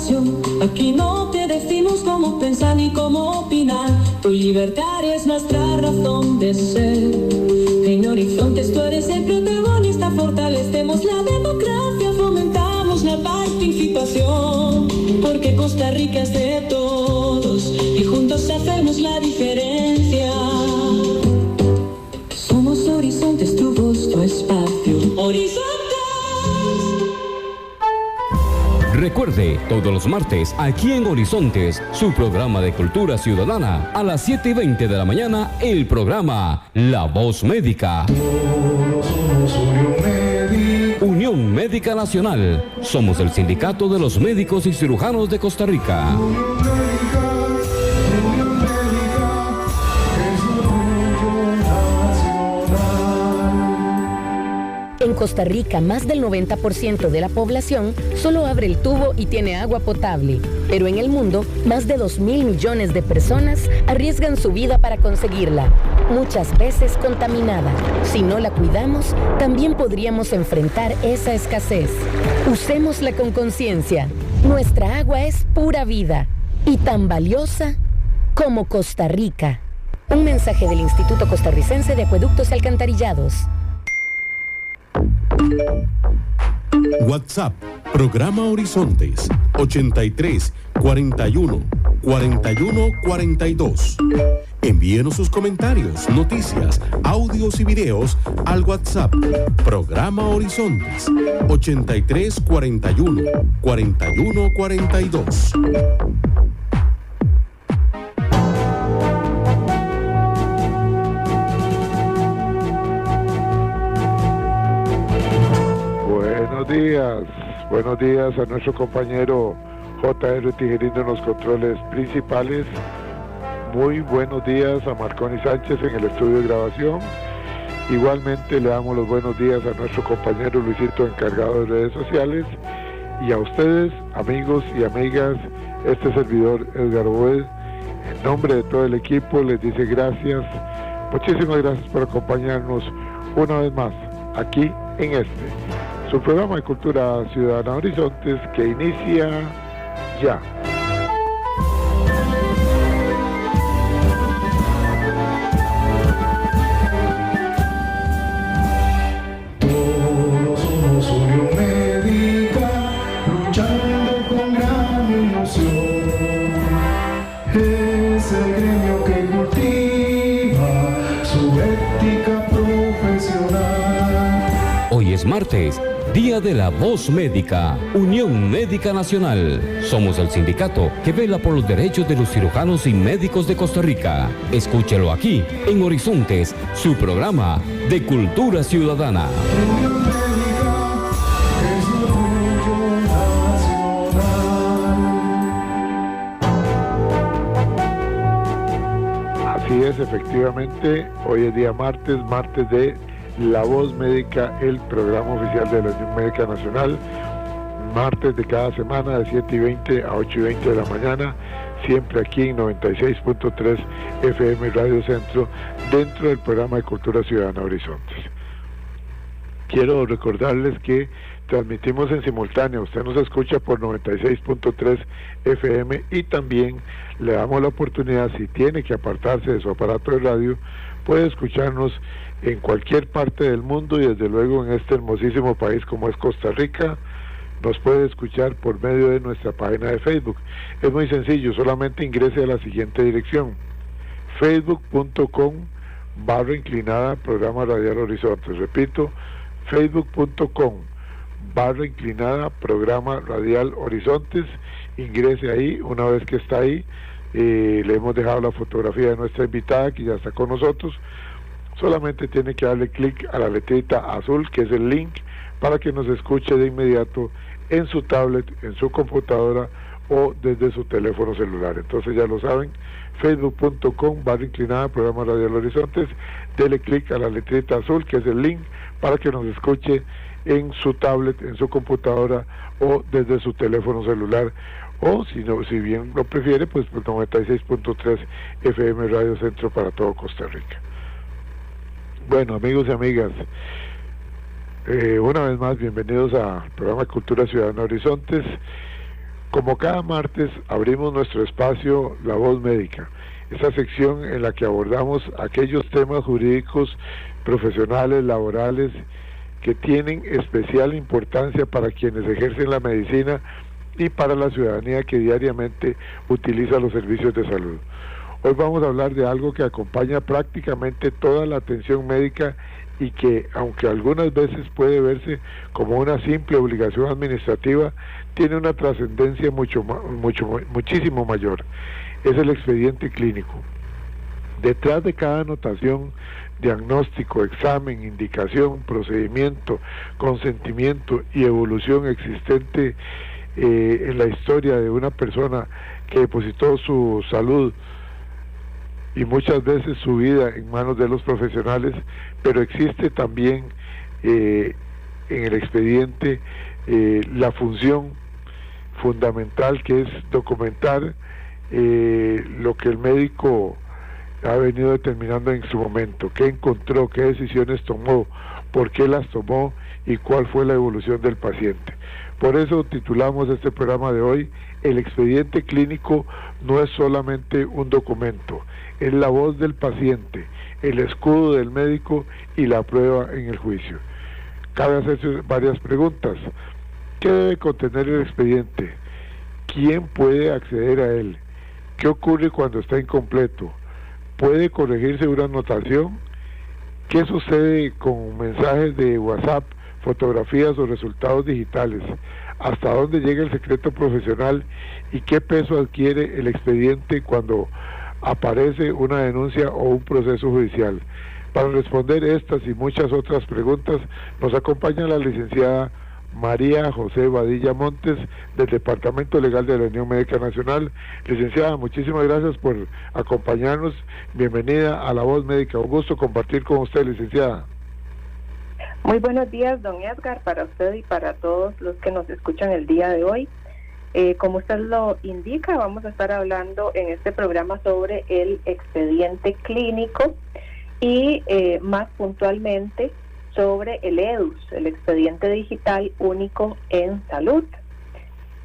información. Aquí no te decimos cómo pensar ni cómo opinar. Tu libertad es nuestra razón de ser. En Horizontes tú eres el protagonista. Fortalecemos la democracia, fomentamos la participación. Porque Costa Rica es de todos y juntos hacemos la diferencia. Somos Horizontes, tu voz, tu espacio. Horizontes. Recuerde, todos los martes, aquí en Horizontes, su programa de cultura ciudadana, a las 7:20 de la mañana, el programa La Voz Médica. Unión Médica Nacional. Somos el Sindicato de los Médicos y Cirujanos de Costa Rica. En Costa Rica, más del 90% de la población solo abre el tubo y tiene agua potable. Pero en el mundo, más de 2.000 millones de personas arriesgan su vida para conseguirla, muchas veces contaminada. Si no la cuidamos, también podríamos enfrentar esa escasez. Usémosla con conciencia. Nuestra agua es pura vida y tan valiosa como Costa Rica. Un mensaje del Instituto Costarricense de Acueductos y Alcantarillados. WhatsApp, programa Horizontes, 83 41 41 42. Envíenos sus comentarios, noticias, audios y videos al WhatsApp, programa Horizontes, 83 41 41 42. Buenos días a nuestro compañero J.R. Tijerino en los controles principales. Muy buenos días a Marconi Sánchez en el estudio de grabación. Igualmente le damos los buenos días a nuestro compañero Luisito, encargado de redes sociales. Y a ustedes, amigos y amigas, este servidor Edgar Boed, en nombre de todo el equipo, les dice gracias. Muchísimas gracias por acompañarnos una vez más aquí en su programa de Cultura Ciudadana Horizontes, que inicia ya. Todos somos Unión Médica, luchando con gran ilusión. Es el gremio que cultiva su ética profesional. Hoy es martes, Día de la Voz Médica, Unión Médica Nacional. Somos el sindicato que vela por los derechos de los cirujanos y médicos de Costa Rica. Escúchelo aquí, en Horizontes, su programa de Cultura Ciudadana. Así es, efectivamente, hoy es día martes de La Voz Médica, el programa oficial de la Unión Médica Nacional, martes de cada semana de 7:20 a 8:20 de la mañana, siempre aquí en 96.3 FM Radio Centro, dentro del programa de Cultura Ciudadana Horizontes. Quiero recordarles que transmitimos en simultáneo, usted nos escucha por 96.3 FM y también le damos la oportunidad, si tiene que apartarse de su aparato de radio, puede escucharnos en cualquier parte del mundo y desde luego en este hermosísimo país como es Costa Rica. Nos puede escuchar por medio de nuestra página de Facebook. Es muy sencillo, solamente ingrese a la siguiente dirección: facebook.com/inclinada programa radial Horizontes. Repito, facebook.com/inclinada programa radial Horizontes. Ingrese ahí. Una vez que está ahí, le hemos dejado la fotografía de nuestra invitada que ya está con nosotros. Solamente tiene que darle clic a la letrita azul, que es el link, para que nos escuche de inmediato en su tablet, en su computadora o desde su teléfono celular. Entonces ya lo saben, facebook.com/inclinada programa radial Horizontes. Dele clic a la letrita azul, que es el link, para que nos escuche en su tablet, en su computadora o desde su teléfono celular, o si no, si bien lo prefiere, pues por 96.3 FM Radio Centro para todo Costa Rica. Bueno, amigos y amigas, una vez más bienvenidos al programa Cultura Ciudadana Horizontes. Como cada martes, abrimos nuestro espacio La Voz Médica, esta sección en la que abordamos aquellos temas jurídicos, profesionales, laborales, que tienen especial importancia para quienes ejercen la medicina y para la ciudadanía que diariamente utiliza los servicios de salud. Hoy vamos a hablar de algo que acompaña prácticamente toda la atención médica y que, aunque algunas veces puede verse como una simple obligación administrativa, tiene una trascendencia muchísimo mayor. Es el expediente clínico. Detrás de cada anotación, diagnóstico, examen, indicación, procedimiento, consentimiento y evolución existente en la historia de una persona que depositó su salud y muchas veces su vida en manos de los profesionales, pero existe también en el expediente la función fundamental, que es documentar lo que el médico ha venido determinando en su momento, qué encontró, qué decisiones tomó, por qué las tomó y cuál fue la evolución del paciente. Por eso titulamos este programa de hoy: el expediente clínico no es solamente un documento, es la voz del paciente, el escudo del médico y la prueba en el juicio. Cabe hacerse varias preguntas. ¿Qué debe contener el expediente? ¿Quién puede acceder a él? ¿Qué ocurre cuando está incompleto? ¿Puede corregirse una anotación? ¿Qué sucede con mensajes de WhatsApp, fotografías o resultados digitales? ¿Hasta dónde llega el secreto profesional? ¿Y qué peso adquiere el expediente cuando aparece una denuncia o un proceso judicial? Para responder estas y muchas otras preguntas, nos acompaña la licenciada María José Badilla Montes, del Departamento Legal de la Unión Médica Nacional. Licenciada, muchísimas gracias por acompañarnos. Bienvenida a La Voz Médica. Un gusto compartir con usted, licenciada. Muy buenos días, don Edgar, para usted y para todos los que nos escuchan el día de hoy. Como usted lo indica, vamos a estar hablando en este programa sobre el expediente clínico y más puntualmente sobre el EDUS, el expediente digital único en salud.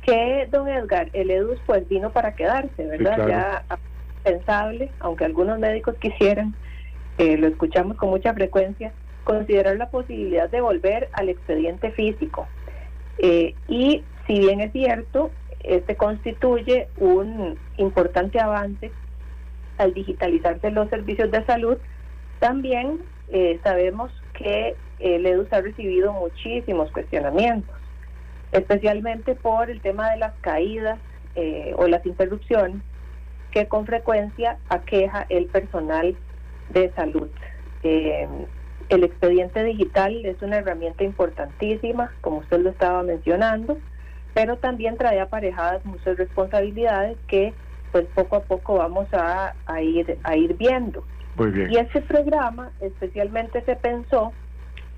Que, don Edgar, el EDUS pues vino para quedarse, ¿verdad? Sí, claro. Ya pensable, aunque algunos médicos quisieran, lo escuchamos con mucha frecuencia, considerar la posibilidad de volver al expediente físico. Y si bien es cierto, este constituye un importante avance al digitalizarse los servicios de salud, también sabemos que el EDUS ha recibido muchísimos cuestionamientos, especialmente por el tema de las caídas o las interrupciones que con frecuencia aqueja el personal de salud. El expediente digital es una herramienta importantísima, como usted lo estaba mencionando, pero también trae aparejadas muchas responsabilidades que pues poco a poco vamos a ir viendo. Muy bien. Y este programa especialmente se pensó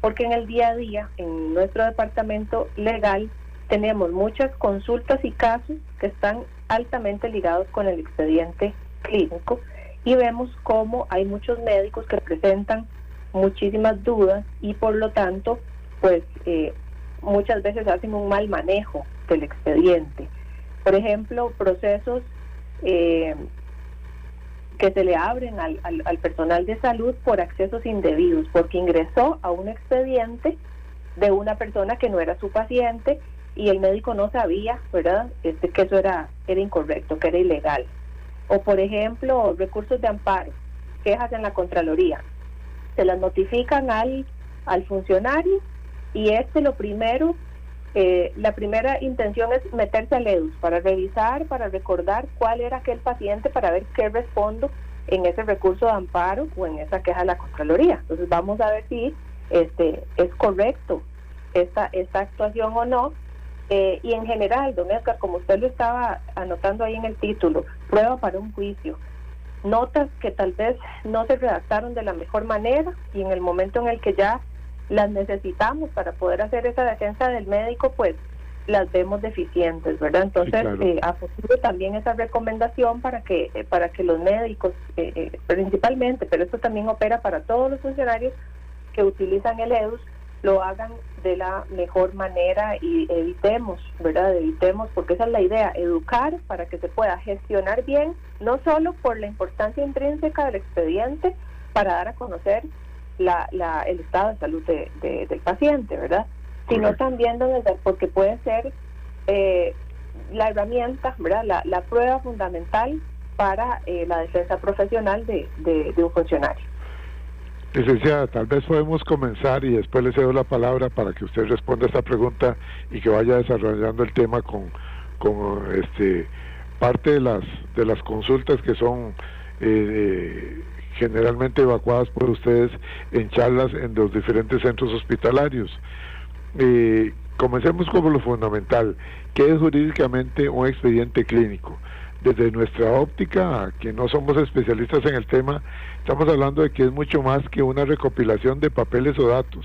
porque en el día a día, en nuestro departamento legal, tenemos muchas consultas y casos que están altamente ligados con el expediente clínico y vemos cómo hay muchos médicos que presentan muchísimas dudas y por lo tanto, pues muchas veces hacen un mal manejo del expediente. Por ejemplo, procesos que se le abren al personal de salud por accesos indebidos, porque ingresó a un expediente de una persona que no era su paciente y el médico no sabía, ¿verdad?, que eso era incorrecto, que era ilegal. O por ejemplo, recursos de amparo, quejas en la Contraloría, se las notifican al funcionario y la primera intención es meterse al EDUS para revisar, para recordar cuál era aquel paciente, para ver qué respondo en ese recurso de amparo o en esa queja de la Contraloría. Entonces vamos a ver si es correcto esta actuación o no. Y en general, don Edgar, como usted lo estaba anotando ahí en el título, prueba para un juicio, notas que tal vez no se redactaron de la mejor manera y en el momento en el que ya las necesitamos para poder hacer esa defensa del médico, pues las vemos deficientes, ¿verdad? Entonces, sí, claro, a futuro también esa recomendación para que los médicos, principalmente, pero esto también opera para todos los funcionarios que utilizan el EDUS, lo hagan de la mejor manera y evitemos, ¿verdad? Evitemos, porque esa es la idea, educar para que se pueda gestionar bien, no solo por la importancia intrínseca del expediente para dar a conocer el estado de salud del paciente, ¿verdad? Sino también, porque puede ser la herramienta, ¿verdad? La prueba fundamental para la defensa profesional de un funcionario. Licenciada, tal vez podemos comenzar y después le cedo la palabra para que usted responda a esta pregunta y que vaya desarrollando el tema con parte de las consultas que son generalmente evacuadas por ustedes en charlas en los diferentes centros hospitalarios. Comencemos con lo fundamental. ¿Qué es jurídicamente un expediente clínico? Desde nuestra óptica, que no somos especialistas en el tema, estamos hablando de que es mucho más que una recopilación de papeles o datos.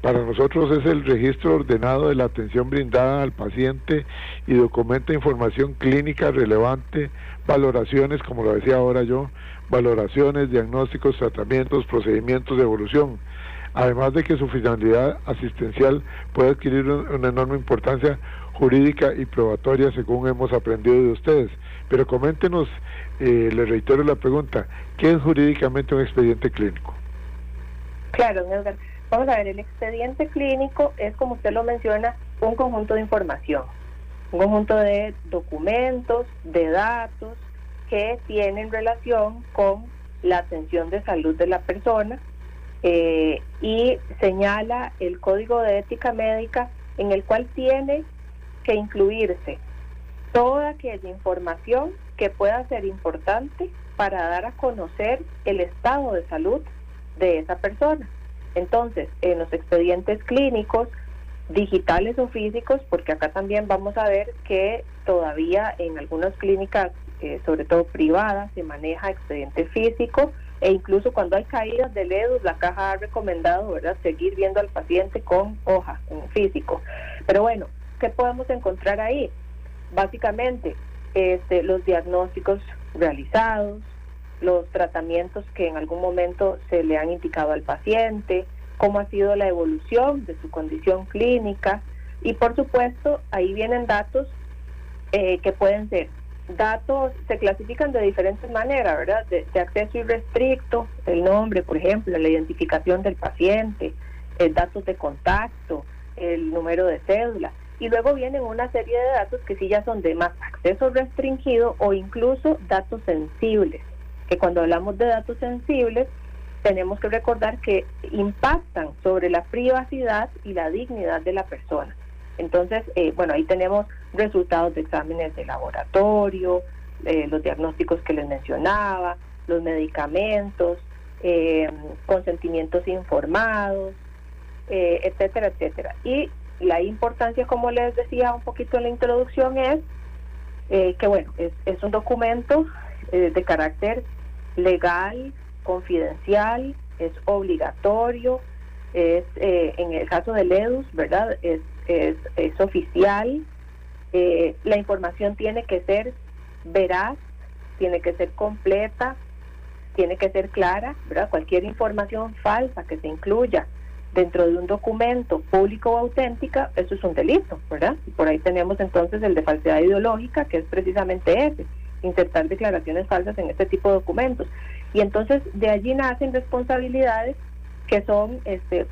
Para nosotros es el registro ordenado de la atención brindada al paciente y documenta información clínica relevante, valoraciones, como lo decía ahora yo, valoraciones, diagnósticos, tratamientos, procedimientos de evolución. Además de que su finalidad asistencial puede adquirir una enorme importancia jurídica y probatoria, según hemos aprendido de ustedes. Pero coméntenos, le reitero la pregunta, ¿qué es jurídicamente un expediente clínico? Claro, Edgar. Vamos a ver, el expediente clínico es, como usted lo menciona, un conjunto de información, un conjunto de documentos, de datos que tienen relación con la atención de salud de la persona, y señala el Código de Ética Médica, en el cual tiene que incluirse toda aquella información que pueda ser importante para dar a conocer el estado de salud de esa persona. Entonces, en los expedientes clínicos, digitales o físicos, porque acá también vamos a ver que todavía en algunas clínicas, sobre todo privadas, se maneja expediente físico, e incluso cuando hay caídas de LEDUS, la caja ha recomendado, ¿verdad?, seguir viendo al paciente con hoja en físico. Pero bueno, ¿qué podemos encontrar ahí? Básicamente, los diagnósticos realizados, los tratamientos que en algún momento se le han indicado al paciente, cómo ha sido la evolución de su condición clínica, y por supuesto ahí vienen datos que pueden ser datos, se clasifican de diferentes maneras, ¿verdad? De acceso irrestricto, el nombre, por ejemplo, la identificación del paciente, datos de contacto, el número de cédula, y luego vienen una serie de datos que sí ya son de más acceso restringido o incluso datos sensibles, que cuando hablamos de datos sensibles tenemos que recordar que impactan sobre la privacidad y la dignidad de la persona. Entonces, bueno, ahí tenemos resultados de exámenes de laboratorio, los diagnósticos que les mencionaba, los medicamentos, consentimientos informados, etcétera, etcétera. Y la importancia, como les decía un poquito en la introducción, es que, bueno, es un documento de carácter legal, confidencial, es obligatorio, es en el caso del LEDUS, ¿verdad?, es oficial. La información tiene que ser veraz, tiene que ser completa, tiene que ser clara, ¿verdad? Cualquier información falsa que se incluya dentro de un documento público o auténtica, eso es un delito, ¿verdad? Y por ahí tenemos entonces el de falsedad ideológica, que es precisamente ese, insertar declaraciones falsas en este tipo de documentos. Y entonces de allí nacen responsabilidades que son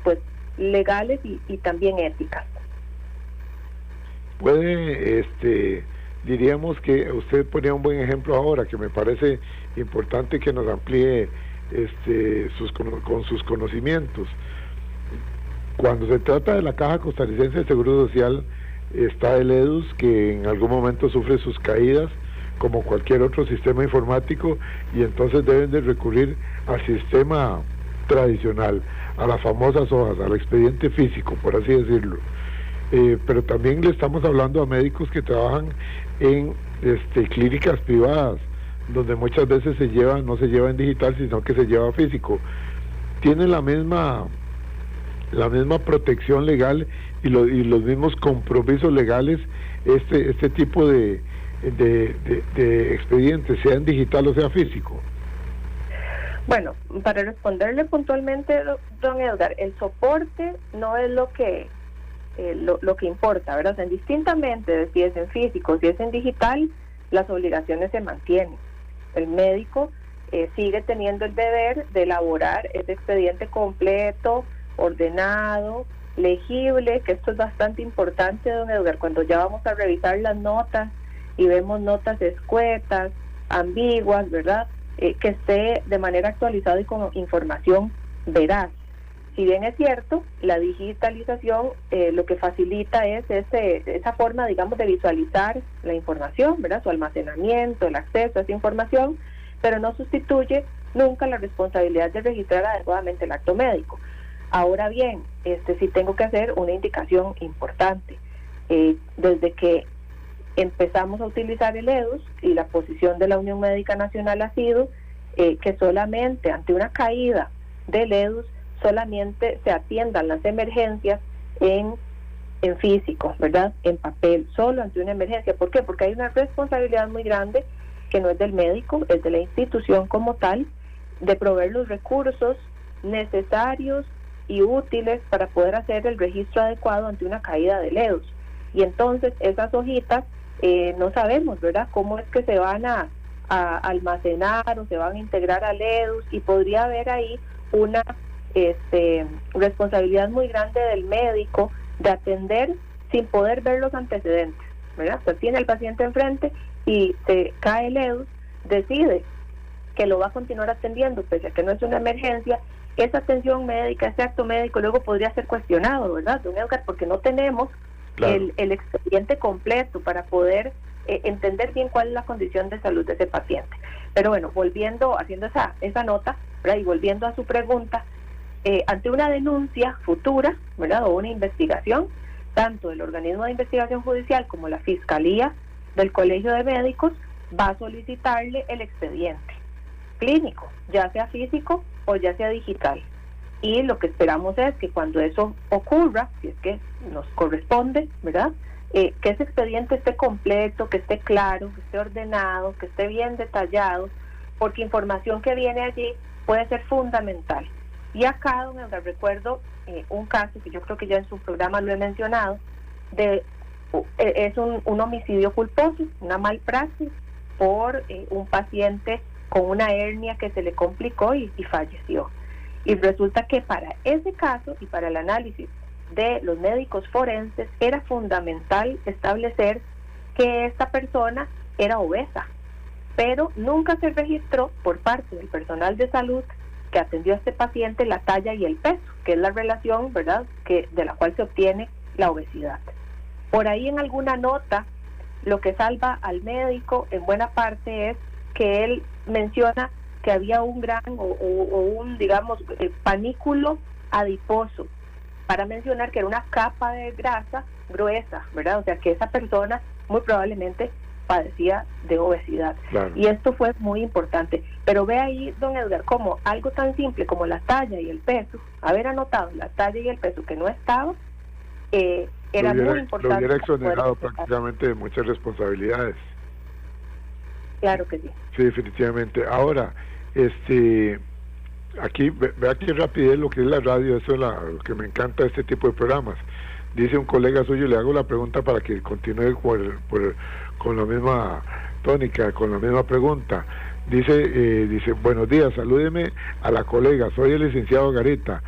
pues legales y también éticas. Puede, diríamos que usted ponía un buen ejemplo ahora, que me parece importante que nos amplíe con sus conocimientos. Cuando se trata de la Caja Costarricense de Seguro Social, está el EDUS, que en algún momento sufre sus caídas, como cualquier otro sistema informático, y entonces deben de recurrir al sistema tradicional, a las famosas hojas, al expediente físico, por así decirlo. Pero también le estamos hablando a médicos que trabajan en clínicas privadas, donde muchas veces no se lleva en digital, sino que se lleva físico. Tienen la misma protección legal y los mismos compromisos legales este tipo de expedientes, sea en digital o sea físico. Bueno, para responderle puntualmente, don Edgar, el soporte no es lo que importa, ¿verdad? O sea, indistintamente de si es en físico, si es en digital, las obligaciones se mantienen. El médico sigue teniendo el deber de elaborar ese expediente completo, ordenado, legible, que esto es bastante importante, don Edgar, cuando ya vamos a revisar las notas y vemos notas escuetas, ambiguas, ¿verdad? Que esté de manera actualizada y con información veraz. Si bien es cierto, la digitalización lo que facilita es esa forma, digamos, de visualizar la información, ¿verdad? Su almacenamiento, el acceso a esa información, pero no sustituye nunca la responsabilidad de registrar adecuadamente el acto médico. Ahora bien, sí tengo que hacer una indicación importante. Desde que empezamos a utilizar el EDUS y la posición de la Unión Médica Nacional ha sido que solamente ante una caída del EDUS solamente se atiendan las emergencias en físico, ¿verdad? En papel, solo ante una emergencia. ¿Por qué? Porque hay una responsabilidad muy grande que no es del médico, es de la institución como tal, de proveer los recursos necesarios y útiles para poder hacer el registro adecuado ante una caída del EDUS. Y entonces esas hojitas no sabemos, ¿verdad?, cómo es que se van a almacenar o se van a integrar al EDUS, y podría haber ahí una responsabilidad muy grande del médico de atender sin poder ver los antecedentes, ¿verdad? O sea, tiene el paciente enfrente y se cae el EDUS, decide que lo va a continuar atendiendo pese a que no es una emergencia. Esa atención médica, ese acto médico luego podría ser cuestionado, ¿verdad, don Edgar? Porque no tenemos el expediente completo para poder entender bien cuál es la condición de salud de ese paciente. Pero bueno, haciendo esa nota, ¿verdad?, y volviendo a su pregunta, ante una denuncia futura, ¿verdad?, o una investigación, tanto el organismo de investigación judicial como la Fiscalía del Colegio de Médicos va a solicitarle el expediente clínico, ya sea físico o ya sea digital. Y lo que esperamos es que cuando eso ocurra, si es que nos corresponde, ¿verdad?, que ese expediente esté completo, que esté claro, que esté ordenado, que esté bien detallado, porque información que viene allí puede ser fundamental. Y acá, don Edgar, recuerdo un caso que yo creo que ya en su programa lo he mencionado, es un homicidio culposo, una malpraxis por un paciente con una hernia que se le complicó y falleció. Y resulta que para ese caso y para el análisis de los médicos forenses era fundamental establecer que esta persona era obesa, pero nunca se registró por parte del personal de salud que atendió a este paciente la talla y el peso, que es la relación, ¿verdad?, de la cual se obtiene la obesidad. Por ahí en alguna nota, lo que salva al médico en buena parte es que él menciona que había un gran o un, digamos, panículo adiposo, para mencionar que era una capa de grasa gruesa, ¿verdad? O sea, que esa persona muy probablemente padecía de obesidad. Claro. Y esto fue muy importante. Pero ve ahí, don Edgar, como algo tan simple como la talla y el peso, haber anotado la talla y el peso que no estaba, era muy importante. Lo hubiera exonerado prácticamente de muchas responsabilidades. Claro que sí. Sí, definitivamente. Ahora, aquí, vea qué rapidez lo que es la radio, eso es lo que me encanta de este tipo de programas. Dice un colega suyo, le hago la pregunta para que continúe con la misma tónica, con la misma pregunta. Dice, buenos días, salúdeme a la colega, soy el licenciado Garita.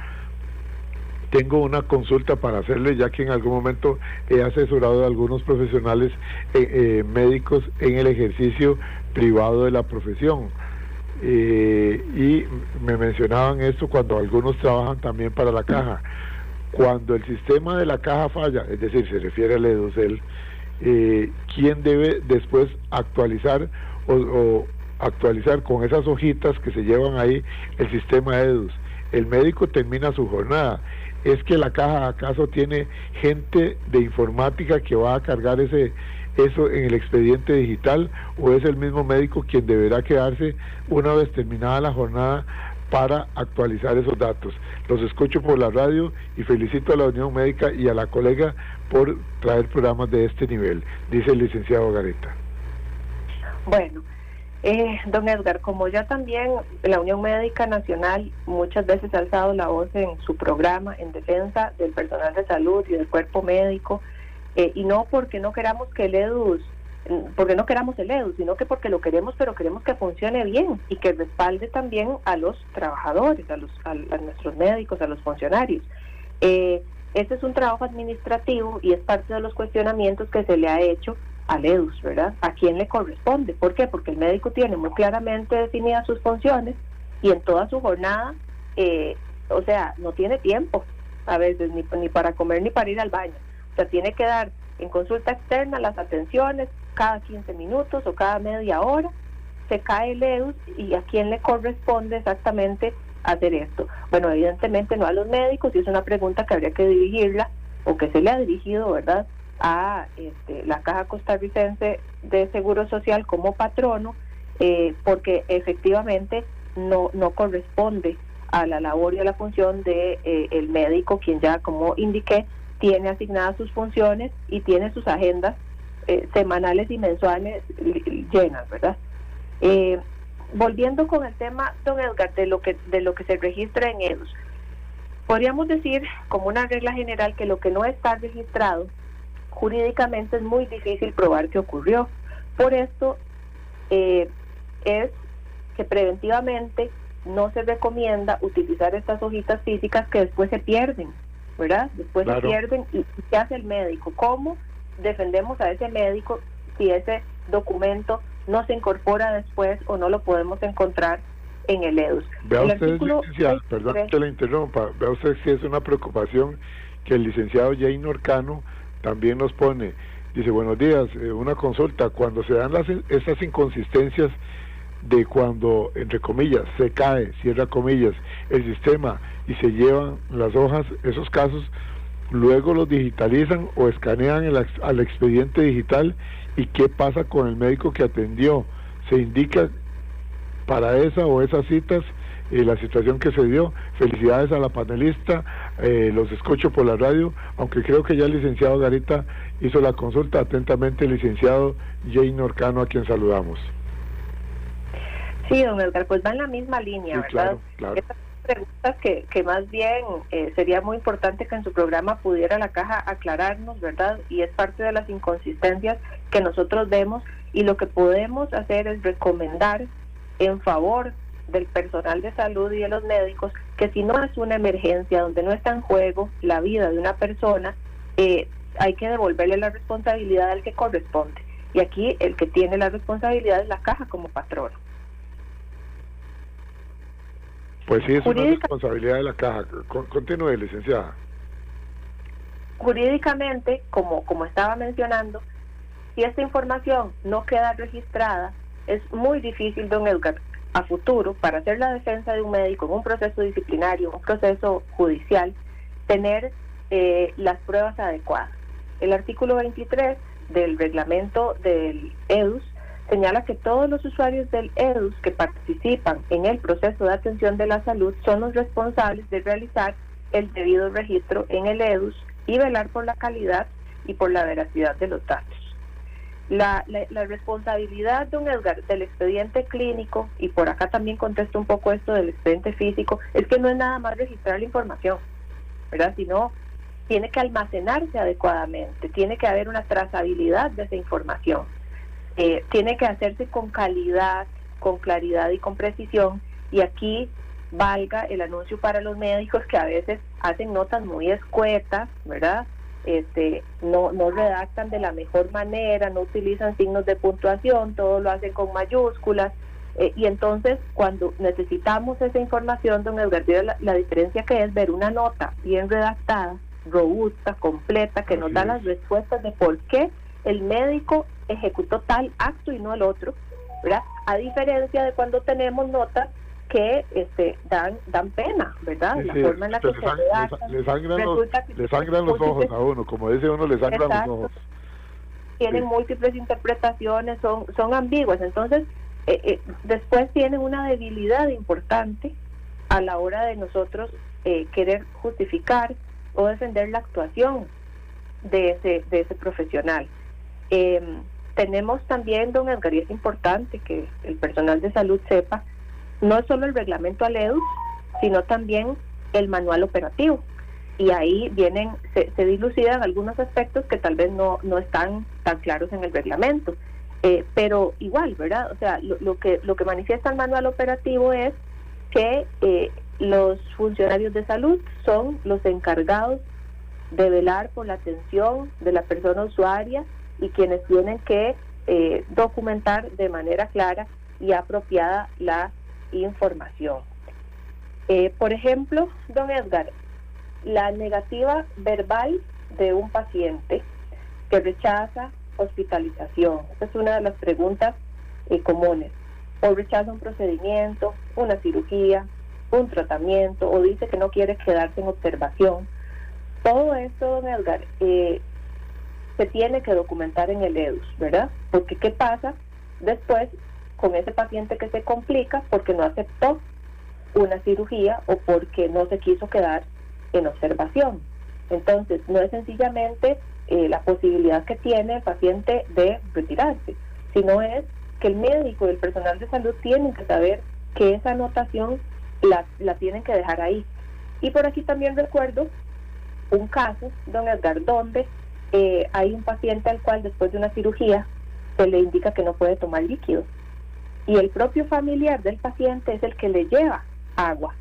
Tengo una consulta para hacerle, ya que en algún momento he asesorado a algunos profesionales médicos en el ejercicio privado de la profesión. Y me mencionaban esto cuando algunos trabajan también para la caja. Cuando el sistema de la caja falla, es decir, se refiere al EDUCEL, ¿quién debe después actualizar o actualizar con esas hojitas que se llevan ahí el sistema EDUS? El médico termina su jornada. ¿Es que la caja acaso tiene gente de informática que va a cargar eso en el expediente digital, o es el mismo médico quien deberá quedarse una vez terminada la jornada para actualizar esos datos? Los escucho por la radio y felicito a la Unión Médica y a la colega por traer programas de este nivel, dice el licenciado Garita. Bueno, Don Edgar, como ya también la Unión Médica Nacional muchas veces ha alzado la voz en su programa en defensa del personal de salud y del cuerpo médico, y no porque no queramos que el EDUS, porque no queramos el EDUS, sino que porque lo queremos, pero queremos que funcione bien y que respalde también a los trabajadores, a nuestros médicos, a los funcionarios. Este es un trabajo administrativo y es parte de los cuestionamientos que se le ha hecho al EDUS, ¿verdad? ¿A quién le corresponde? ¿Por qué? Porque el médico tiene muy claramente definidas sus funciones y en toda su jornada, o sea, no tiene tiempo a veces ni para comer ni para ir al baño. O sea, tiene que dar en consulta externa las atenciones cada 15 minutos o cada media hora. Se cae el EDUS y ¿a quién le corresponde exactamente hacer esto? Bueno, evidentemente no a los médicos, y es una pregunta que habría que dirigirla, o que se le ha dirigido, ¿verdad?, a la Caja Costarricense de Seguro Social como patrono, porque efectivamente no corresponde a la labor y a la función de el médico, quien ya, como indiqué, tiene asignadas sus funciones y tiene sus agendas semanales y mensuales llenas, ¿verdad? Volviendo con el tema, don Edgar, de lo que se registra en EDUS, podríamos decir como una regla general que lo que no está registrado jurídicamente es muy difícil probar que ocurrió. Por esto es que preventivamente no se recomienda utilizar estas hojitas físicas que después se pierden, ¿verdad? Después se pierden. ¿Y qué hace el médico? ¿Cómo defendemos a ese médico si ese documento no se incorpora después o no lo podemos encontrar en el EDUS? Vea usted, licenciado, perdón que le interrumpa, vea usted si es una preocupación que el licenciado Jay Norcano también nos pone. Dice, buenos días, una consulta, cuando se dan esas inconsistencias de cuando, entre comillas, se cae, cierra comillas, el sistema y se llevan las hojas, esos casos, luego los digitalizan o escanean al expediente digital, ¿y qué pasa con el médico que atendió? ¿Se indica para esa o esas citas la situación que se dio? Felicidades a la panelista, los escucho por la radio, aunque creo que ya el licenciado Garita hizo la consulta. Atentamente, el licenciado Jay Norcano, a quien saludamos. Sí, don Edgar, pues va en la misma línea, sí, ¿verdad? Claro. Estas preguntas que más bien sería muy importante que en su programa pudiera la Caja aclararnos, ¿verdad? Y es parte de las inconsistencias que nosotros vemos, y lo que podemos hacer es recomendar en favor del personal de salud y de los médicos que si no es una emergencia donde no está en juego la vida de una persona, hay que devolverle la responsabilidad al que corresponde, y aquí el que tiene la responsabilidad es la Caja como patrono. Pues sí, es una responsabilidad de la Caja. Continúe, licenciada. Jurídicamente, como estaba mencionando, si esta información no queda registrada, es muy difícil, don Edgar, a futuro, para hacer la defensa de un médico en un proceso disciplinario, un proceso judicial, tener las pruebas adecuadas. El artículo 23 del reglamento del EDUS señala que todos los usuarios del EDUS que participan en el proceso de atención de la salud son los responsables de realizar el debido registro en el EDUS y velar por la calidad y por la veracidad de los datos. La responsabilidad, don Edgar, del expediente clínico, y por acá también contesto un poco esto del expediente físico, es que no es nada más registrar la información, ¿verdad? Sino tiene que almacenarse adecuadamente, tiene que haber una trazabilidad de esa información. Tiene que hacerse con calidad, con claridad y con precisión, y aquí valga el anuncio para los médicos que a veces hacen notas muy escuetas, ¿verdad? No redactan de la mejor manera, no utilizan signos de puntuación, todo lo hacen con mayúsculas, y entonces cuando necesitamos esa información, don Edgar, la diferencia que es ver una nota bien redactada, robusta, completa, que nos da las respuestas de por qué el médico ejecutó tal acto y no el otro, ¿verdad? A diferencia de cuando tenemos notas que dan pena, ¿verdad? Sí, la forma en la que se redactan, le sangran los ojos a uno, como dice uno, le sangran los ojos. Tienen múltiples interpretaciones, son ambiguas, entonces después tienen una debilidad importante a la hora de nosotros querer justificar o defender la actuación de ese profesional. tenemos también, don Edgar, y es importante que el personal de salud sepa, no es solo el reglamento ALEDUS, sino también el manual operativo. Y ahí se dilucidan algunos aspectos que tal vez no están tan claros en el reglamento. Pero igual, ¿verdad? O sea, lo que manifiesta el manual operativo es que los funcionarios de salud son los encargados de velar por la atención de la persona usuaria y quienes tienen que documentar de manera clara y apropiada la información. Por ejemplo, don Edgar, la negativa verbal de un paciente que rechaza hospitalización. Esta es una de las preguntas comunes. O rechaza un procedimiento, una cirugía, un tratamiento, o dice que no quiere quedarse en observación. Todo esto, don Edgar, se tiene que documentar en el EDUS, ¿verdad? Porque ¿qué pasa después con ese paciente que se complica porque no aceptó una cirugía o porque no se quiso quedar en observación? Entonces, no es sencillamente la posibilidad que tiene el paciente de retirarse, sino es que el médico y el personal de salud tienen que saber que esa anotación la tienen que dejar ahí. Y por aquí también recuerdo un caso, don Edgar, donde hay un paciente al cual después de una cirugía se le indica que no puede tomar líquidos, y el propio familiar del paciente es el que le lleva agua.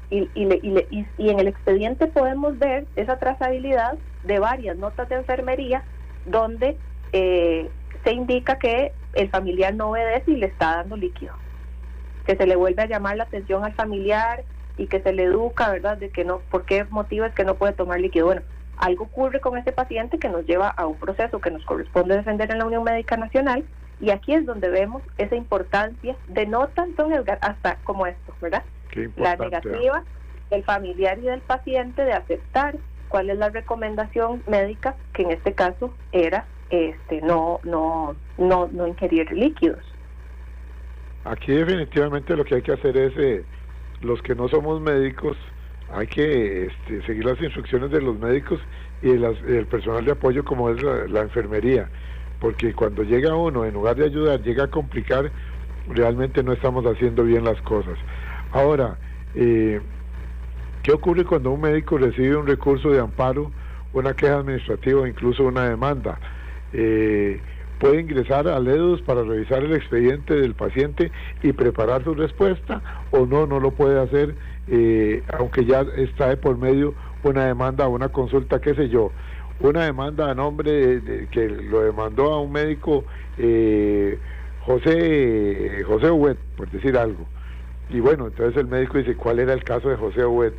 Y en el expediente podemos ver esa trazabilidad de varias notas de enfermería donde se indica que el familiar no obedece y le está dando líquido, que se le vuelve a llamar la atención al familiar y que se le educa, ¿verdad?, de que no, por qué motivo es que no puede tomar líquido. Bueno, algo ocurre con ese paciente que nos lleva a un proceso que nos corresponde defender en la Unión Médica Nacional, y aquí es donde vemos esa importancia de notas, don Edgar, hasta como esto, ¿verdad? La negativa del familiar y del paciente de aceptar cuál es la recomendación médica, que en este caso era no ingerir líquidos. Aquí definitivamente lo que hay que hacer es, los que no somos médicos, hay que seguir las instrucciones de los médicos y del personal de apoyo como es la enfermería, porque cuando llega uno, en lugar de ayudar, llega a complicar, realmente no estamos haciendo bien las cosas. Ahora, ¿qué ocurre cuando un médico recibe un recurso de amparo, una queja administrativa o incluso una demanda? Puede ingresar al EDUS para revisar el expediente del paciente y preparar su respuesta, o no lo puede hacer, aunque ya está de por medio una demanda o una consulta, qué sé yo, una demanda a nombre que lo demandó a un médico, José Huet, por decir algo. Y bueno, entonces el médico dice, ¿cuál era el caso de José Huet?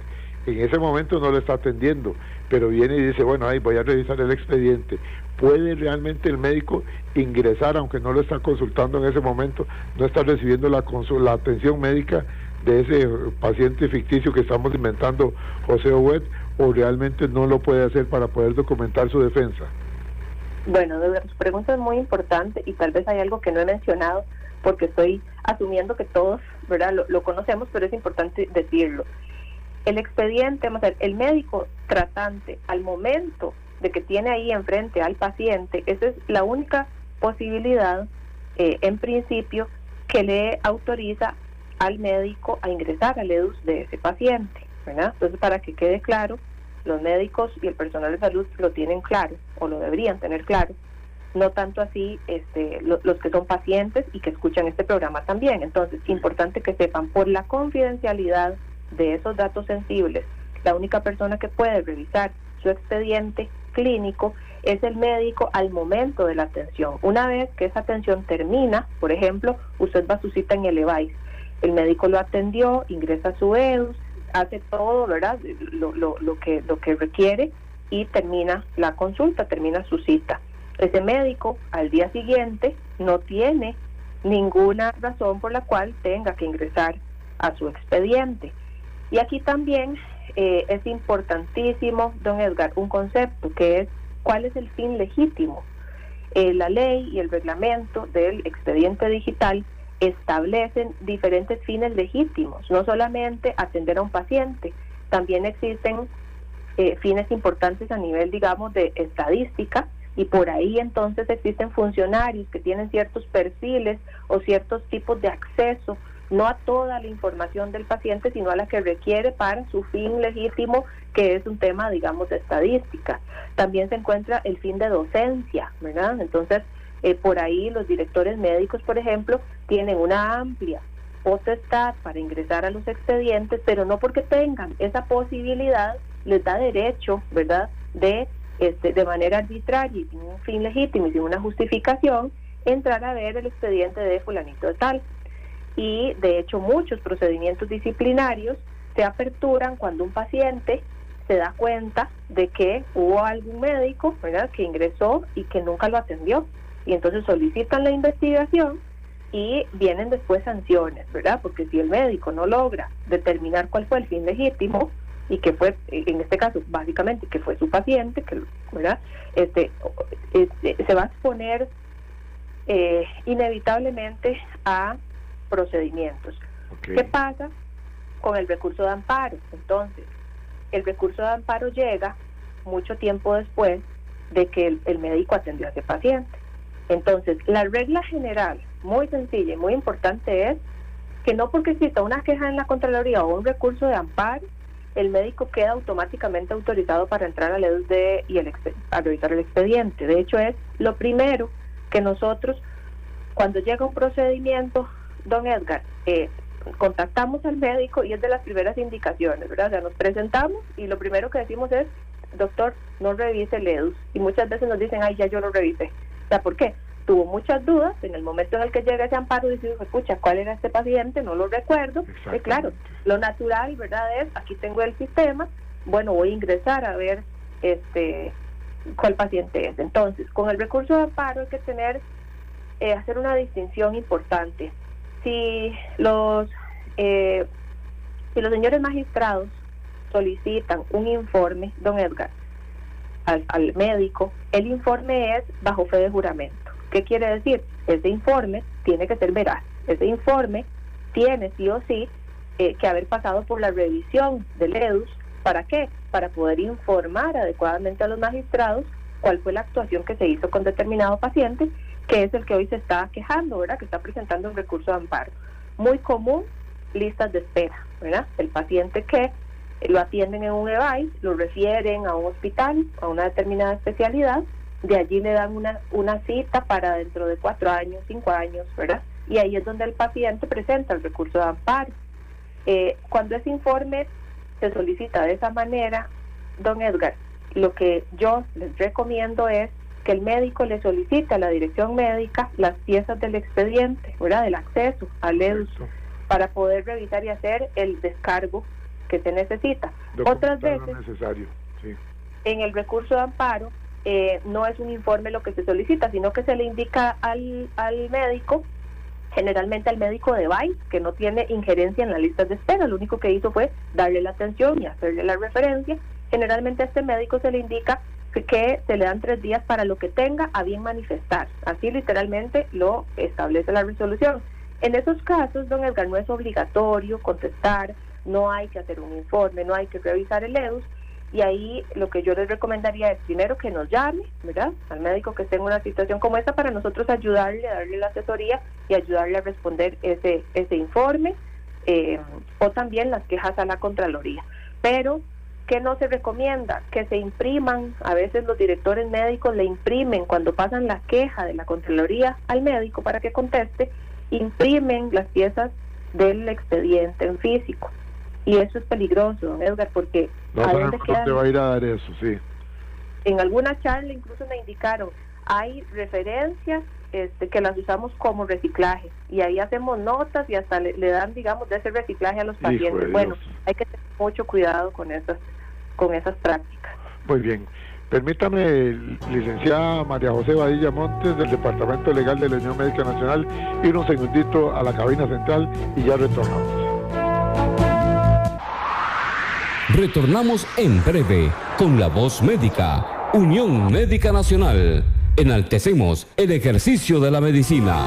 En ese momento no lo está atendiendo, pero viene y dice, bueno, ahí voy a revisar el expediente. ¿Puede realmente el médico ingresar, aunque no lo está consultando en ese momento, no está recibiendo la atención médica de ese paciente ficticio que estamos inventando, José Huet, o realmente no lo puede hacer para poder documentar su defensa? Bueno, de verdad, su pregunta es muy importante y tal vez hay algo que no he mencionado porque estoy asumiendo que todos, ¿verdad?, lo conocemos, pero es importante decirlo. El expediente, el médico tratante, al momento de que tiene ahí enfrente al paciente, esa es la única posibilidad, en principio, que le autoriza al médico a ingresar al EDUS de ese paciente, ¿verdad? Entonces, para que quede claro, los médicos y el personal de salud lo tienen claro, o lo deberían tener claro, no tanto así los que son pacientes y que escuchan este programa también. Entonces, importante que sepan, por la confidencialidad de esos datos sensibles, la única persona que puede revisar su expediente clínico es el médico al momento de la atención. Una vez que esa atención termina, por ejemplo, usted va a su cita en el EVAIS, el médico lo atendió, ingresa a su EDUS, hace todo, ¿verdad?, lo que requiere, y termina la consulta, termina su cita. Ese médico al día siguiente no tiene ninguna razón por la cual tenga que ingresar a su expediente. Y aquí también es importantísimo, don Edgar, un concepto que es cuál es el fin legítimo. La ley y el reglamento del expediente digital establecen diferentes fines legítimos, no solamente atender a un paciente, también existen fines importantes a nivel, digamos, de estadística, y por ahí entonces existen funcionarios que tienen ciertos perfiles o ciertos tipos de acceso, no a toda la información del paciente, sino a la que requiere para su fin legítimo, que es un tema, digamos, de estadística. También se encuentra el fin de docencia, ¿verdad? Entonces, por ahí los directores médicos, por ejemplo, tienen una amplia potestad para ingresar a los expedientes, pero no porque tengan esa posibilidad les da derecho, ¿verdad?, de manera arbitraria y sin un fin legítimo y sin una justificación, entrar a ver el expediente de fulanito de tal. Y de hecho muchos procedimientos disciplinarios se aperturan cuando un paciente se da cuenta de que hubo algún médico, ¿verdad?, que ingresó y que nunca lo atendió, y entonces solicitan la investigación y vienen después sanciones, ¿verdad?, porque si el médico no logra determinar cuál fue el fin legítimo, y que fue, en este caso, básicamente, que fue su paciente, que, ¿verdad?, se va a exponer inevitablemente a procedimientos. Okay. ¿Qué pasa con el recurso de amparo? Entonces, el recurso de amparo llega mucho tiempo después de que el médico atendió a ese paciente. Entonces, la regla general, muy sencilla y muy importante, es que no porque exista una queja en la Contraloría o un recurso de amparo, el médico queda automáticamente autorizado para entrar al EDUSD y a revisar el expediente. De hecho, es lo primero que nosotros, cuando llega un procedimiento, don Edgar, contactamos al médico y es de las primeras indicaciones, ¿verdad? O sea, nos presentamos y lo primero que decimos es, doctor, no revise el EDUS. Y muchas veces nos dicen, ay, ya yo lo revisé. O sea, ¿por qué? Tuvo muchas dudas, en el momento en el que llega ese amparo dice, pucha, ¿cuál era este paciente? No lo recuerdo. Claro, lo natural, ¿verdad?, es, aquí tengo el sistema, bueno, voy a ingresar a ver cuál paciente es. Entonces, con el recurso de amparo hay que hacer una distinción importante. Si los señores magistrados solicitan un informe, don Edgar, al médico, el informe es bajo fe de juramento. ¿Qué quiere decir? Ese informe tiene que ser veraz. Ese informe tiene sí o sí que haber pasado por la revisión del EDUS. ¿Para qué? Para poder informar adecuadamente a los magistrados cuál fue la actuación que se hizo con determinado paciente, que es el que hoy se está quejando, ¿verdad?, que está presentando un recurso de amparo. Muy común, listas de espera, ¿verdad? El paciente que lo atienden en un EVAIS, lo refieren a un hospital, a una determinada especialidad, de allí le dan una cita para dentro de 4 años, 5 años, ¿verdad? Y ahí es donde el paciente presenta el recurso de amparo. Cuando ese informe se solicita de esa manera, don Edgar, lo que yo les recomiendo es que el médico le solicite a la dirección médica las piezas del expediente, ¿verdad?, del acceso al EDUS, para poder revisar y hacer el descargo que se necesita. Otras veces, necesario, sí, en el recurso de amparo, no es un informe lo que se solicita, sino que se le indica al médico, generalmente al médico de EVAIS, que no tiene injerencia en las listas de espera, lo único que hizo fue darle la atención y hacerle la referencia. Generalmente a este médico se le indica que se le dan 3 días para lo que tenga a bien manifestar, así literalmente lo establece la resolución. En esos casos, don Edgar, no es obligatorio contestar, no hay que hacer un informe, no hay que revisar el EDUS, y ahí lo que yo les recomendaría es primero que nos llame, ¿verdad?, al médico que esté en una situación como esta, para nosotros ayudarle, a darle la asesoría y ayudarle a responder ese informe, o también las quejas a la Contraloría. Pero, ¿qué no se recomienda? Que se impriman, a veces los directores médicos le imprimen, cuando pasan la queja de la Contraloría al médico para que conteste, imprimen las piezas del expediente en físico. Y eso es peligroso, don Edgar, porque no sabemos dónde va a ir a dar eso, sí. En alguna charla incluso me indicaron, hay referencias que las usamos como reciclaje, y ahí hacemos notas y hasta le dan, digamos, de ese reciclaje a los pacientes. Bueno, hay que tener mucho cuidado con esas prácticas. Muy bien. Permítame, licenciada María José Badilla Montes, del Departamento Legal de la Unión Médica Nacional, ir un segundito a la cabina central y ya retornamos. Retornamos en breve con La Voz Médica, Unión Médica Nacional. Enaltecemos el ejercicio de la medicina.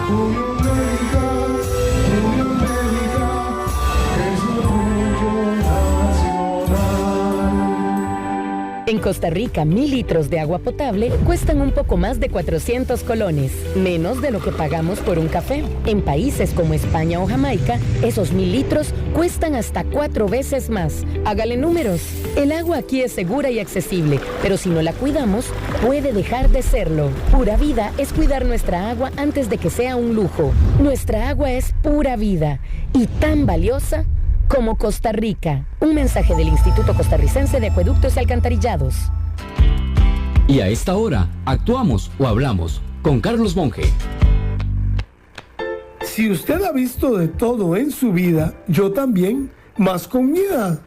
En Costa Rica, 1.000 litros de agua potable cuestan un poco más de 400 colones, menos de lo que pagamos por un café. En países como España o Jamaica, esos 1.000 litros cuestan hasta 4 veces más. Hágale números. El agua aquí es segura y accesible, pero si no la cuidamos, puede dejar de serlo. Pura Vida es cuidar nuestra agua antes de que sea un lujo. Nuestra agua es pura vida y tan valiosa como Costa Rica. Un mensaje del Instituto Costarricense de Acueductos y Alcantarillados. Y a esta hora, actuamos o hablamos con Carlos Monge. Si usted ha visto de todo en su vida, yo también, más con mi edad.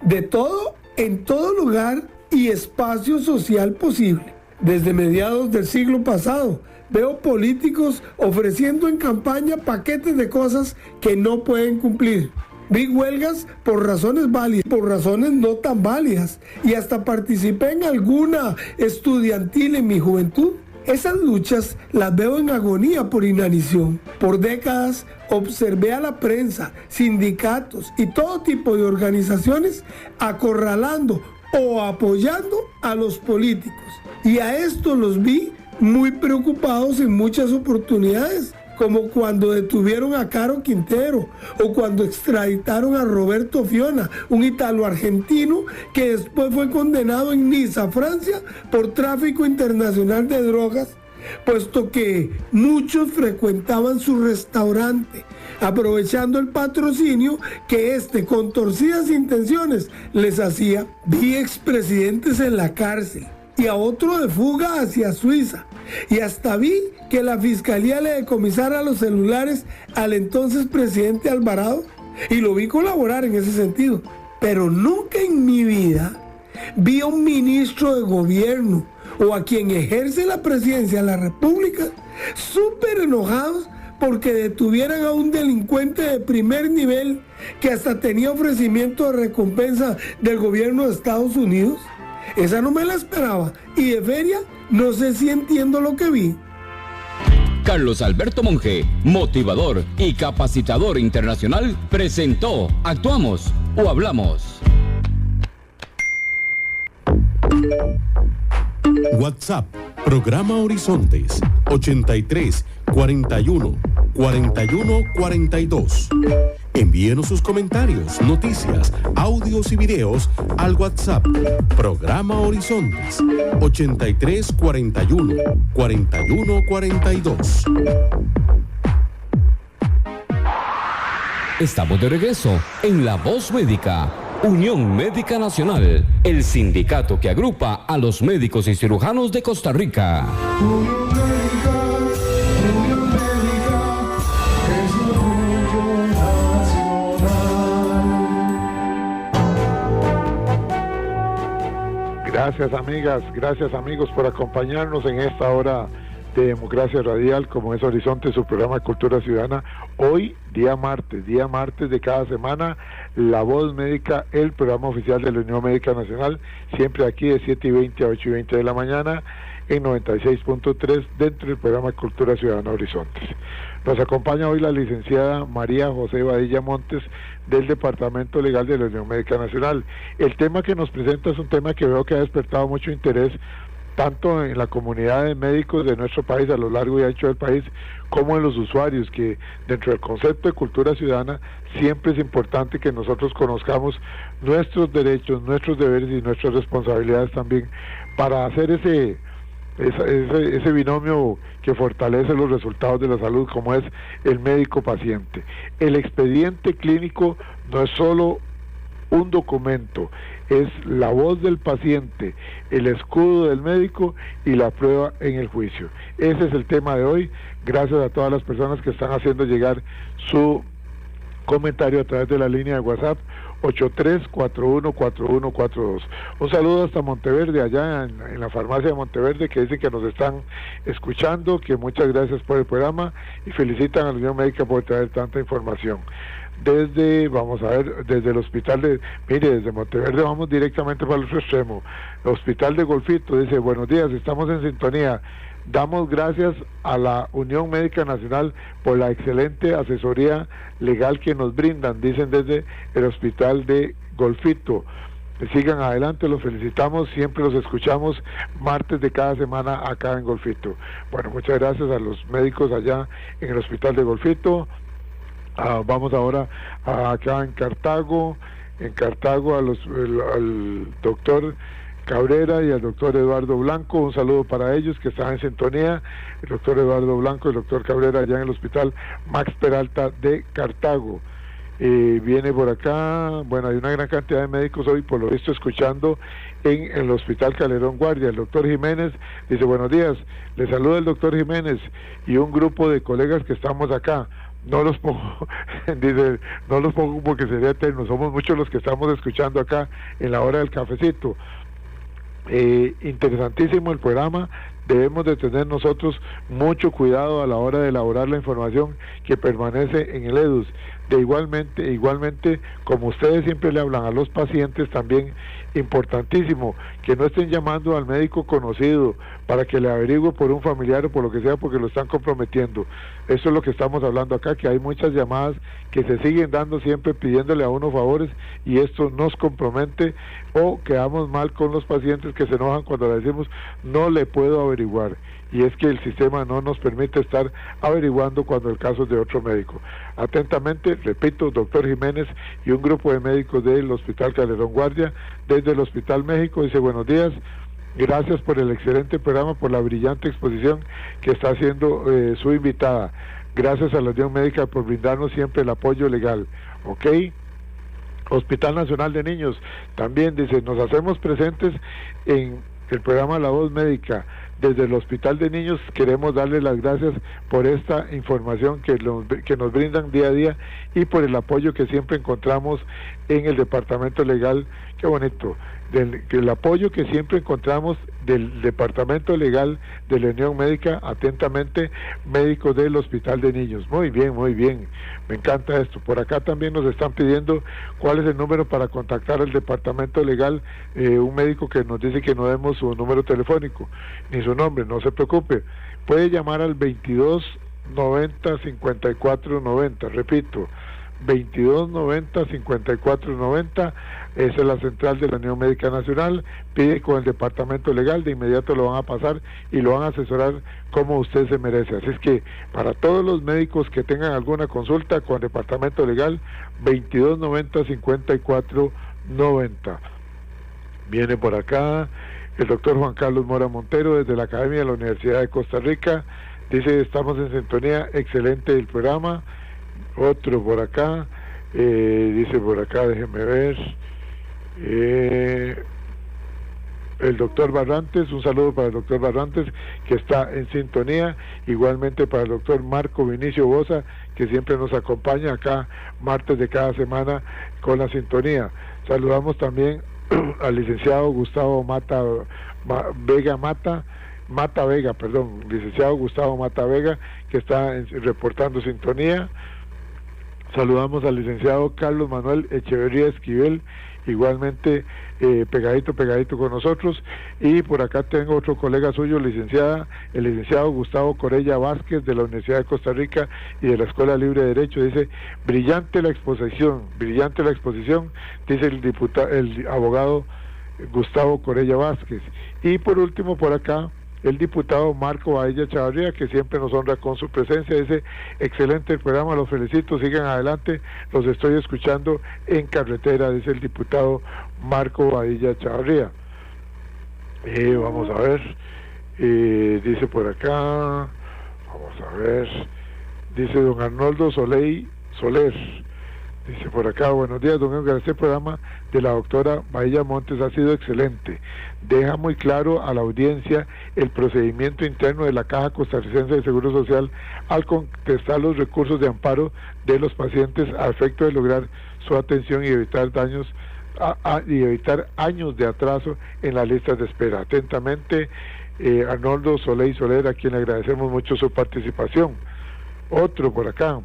De todo, en todo lugar y espacio social posible. Desde mediados del siglo pasado, veo políticos ofreciendo en campaña paquetes de cosas que no pueden cumplir. Vi huelgas por razones válidas, por razones no tan válidas, y hasta participé en alguna estudiantil en mi juventud. Esas luchas las veo en agonía por inanición. Por décadas observé a la prensa, sindicatos y todo tipo de organizaciones acorralando o apoyando a los políticos. Y a estos los vi muy preocupados en muchas oportunidades, como cuando detuvieron a Caro Quintero o cuando extraditaron a Roberto Fiona, un italo-argentino que después fue condenado en Niza, Francia, por tráfico internacional de drogas, puesto que muchos frecuentaban su restaurante, aprovechando el patrocinio que con torcidas intenciones les hacía. Vi expresidentes en la cárcel y a otro de fuga hacia Suiza. Y hasta vi que la fiscalía le decomisara los celulares al entonces presidente Alvarado y lo vi colaborar en ese sentido. Pero nunca en mi vida vi a un ministro de gobierno o a quien ejerce la presidencia de la República súper enojados porque detuvieran a un delincuente de primer nivel que hasta tenía ofrecimiento de recompensa del gobierno de Estados Unidos. Esa no me la esperaba, y de feria no sé si entiendo lo que vi. Carlos Alberto Monge, motivador y capacitador internacional, presentó Actuamos o Hablamos. WhatsApp, programa Horizontes, 83 41 41 42. Envíenos sus comentarios, noticias, audios y videos al WhatsApp, programa Horizontes, 83 41 41 42. Estamos de regreso en La Voz Médica, Unión Médica Nacional, el sindicato que agrupa a los médicos y cirujanos de Costa Rica. Gracias amigas, gracias amigos por acompañarnos en esta hora de Democracia Radial, como es Horizonte, su programa de Cultura Ciudadana. Hoy, día martes de cada semana, La Voz Médica, el programa oficial de la Unión Médica Nacional, siempre aquí de 7:20 a 8:20 de la mañana, en 96.3, dentro del programa Cultura Ciudadana Horizontes. Nos acompaña hoy la licenciada María José Badilla Montes, del Departamento Legal de la Unión Médica Nacional. El tema que nos presenta es un tema que veo que ha despertado mucho interés, tanto en la comunidad de médicos de nuestro país, a lo largo y ancho del país, como en los usuarios, que dentro del concepto de cultura ciudadana siempre es importante que nosotros conozcamos nuestros derechos, nuestros deberes y nuestras responsabilidades también, para hacer ese binomio que fortalece los resultados de la salud, como es el médico-paciente. El expediente clínico no es solo un documento, es la voz del paciente, el escudo del médico y la prueba en el juicio. Ese es el tema de hoy. Gracias a todas las personas que están haciendo llegar su comentario a través de la línea de WhatsApp 83414142. Un saludo hasta Monteverde, allá en la farmacia de Monteverde, que dicen que nos están escuchando, que muchas gracias por el programa y felicitan a la Unión Médica por traer tanta información. Desde el hospital desde Monteverde vamos directamente para el otro extremo. El hospital de Golfito dice: buenos días, estamos en sintonía. Damos gracias a la Unión Médica Nacional por la excelente asesoría legal que nos brindan, dicen desde el hospital de Golfito. sigan adelante, los felicitamos, siempre los escuchamos martes de cada semana acá en Golfito. Bueno, muchas gracias a los médicos allá en el hospital de Golfito. Vamos ahora acá en Cartago al doctor Cabrera y al doctor Eduardo Blanco, un saludo para ellos que están en sintonía, el doctor Eduardo Blanco y el doctor Cabrera allá en el hospital Max Peralta de Cartago. Viene por acá, bueno, hay una gran cantidad de médicos hoy, por lo visto, escuchando en el hospital Calderón Guardia. El doctor Jiménez dice, buenos días, le saluda el doctor Jiménez y un grupo de colegas que estamos acá. No los pongo, dice, no los pongo porque sería eterno, somos muchos los que estamos escuchando acá en la hora del cafecito. Interesantísimo el programa. Debemos de tener nosotros mucho cuidado a la hora de elaborar la información que permanece en el EDUS. Igualmente, como ustedes siempre le hablan a los pacientes, también importantísimo que no estén llamando al médico conocido para que le averigüe por un familiar o por lo que sea, porque lo están comprometiendo. Eso es lo que estamos hablando acá, que hay muchas llamadas que se siguen dando siempre pidiéndole a uno favores, y esto nos compromete, o quedamos mal con los pacientes que se enojan cuando le decimos no le puedo averiguar, y es que el sistema no nos permite estar averiguando cuando el caso es de otro médico. Atentamente, repito, doctor Jiménez y un grupo de médicos del Hospital Calderón Guardia desde el Hospital México. Dice, buenos días, gracias por el excelente programa, por la brillante exposición que está haciendo su invitada. Gracias a la Unión Médica por brindarnos siempre el apoyo legal. ¿Ok? Hospital Nacional de Niños también dice, nos hacemos presentes en el programa La Voz Médica. Desde el Hospital de Niños queremos darles las gracias por esta información que nos brindan día a día y por el apoyo que siempre encontramos en el Departamento Legal. Qué bonito, el apoyo que siempre encontramos del Departamento Legal de la Unión Médica. Atentamente, médicos del Hospital de Niños. Muy bien, me encanta esto. Por acá también nos están pidiendo cuál es el número para contactar al Departamento Legal. Un médico que nos dice que no demos su número telefónico ni su nombre. No se preocupe, puede llamar al 2290-5490, repito, 2290-5490, esa es la central de la Unión Médica Nacional. Pide con el Departamento Legal, de inmediato lo van a pasar y lo van a asesorar como usted se merece. Así es que para todos los médicos que tengan alguna consulta con el Departamento Legal, 2290-5490. Viene por acá el doctor Juan Carlos Mora Montero desde la Academia de la Universidad de Costa Rica. Dice, estamos en sintonía, excelente el programa. Otro por acá, dice por acá, déjenme ver, el doctor Barrantes, un saludo para el doctor Barrantes que está en sintonía, igualmente para el doctor Marco Vinicio Boza, que siempre nos acompaña acá martes de cada semana con la sintonía. Saludamos también al licenciado Gustavo licenciado Gustavo Mata Vega, que está reportando sintonía. Saludamos al licenciado Carlos Manuel Echeverría Esquivel, igualmente pegadito con nosotros. Y por acá tengo otro colega suyo, el licenciado Gustavo Corella Vázquez, de la Universidad de Costa Rica y de la Escuela Libre de Derecho. Dice, brillante la exposición, dice el abogado Gustavo Corella Vázquez. Y por último por acá, el diputado Marco Baella Chavarría, que siempre nos honra con su presencia. Dice, excelente el programa, los felicito, sigan adelante, los estoy escuchando en carretera, dice el diputado Marco Baella Chavarría. Vamos a ver, dice por acá, vamos a ver, dice don Arnoldo Soler, dice por acá, buenos días, don Edgar, este programa de la doctora Bahía Montes ha sido excelente, deja muy claro a la audiencia el procedimiento interno de la Caja Costarricense de Seguro Social al contestar los recursos de amparo de los pacientes a efecto de lograr su atención y evitar daños y evitar años de atraso en las listas de espera. Atentamente, Arnoldo Soler, a quien le agradecemos mucho su participación. Otro por acá,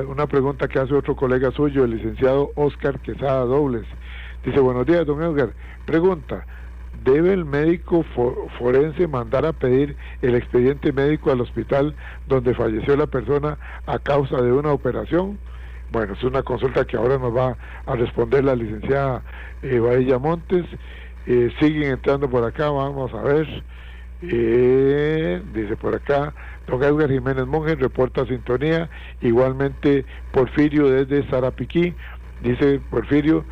una pregunta que hace otro colega suyo, el licenciado Oscar Quesada Dobles. Dice, buenos días, don Edgar. Pregunta, ¿debe el médico forense mandar a pedir el expediente médico al hospital donde falleció la persona a causa de una operación? Bueno, es una consulta que ahora nos va a responder la licenciada Badilla Montes. Siguen entrando por acá, vamos a ver. Dice por acá, don Edgar Jiménez Monge reporta sintonía, igualmente Porfirio desde Sarapiquí, dice Porfirio,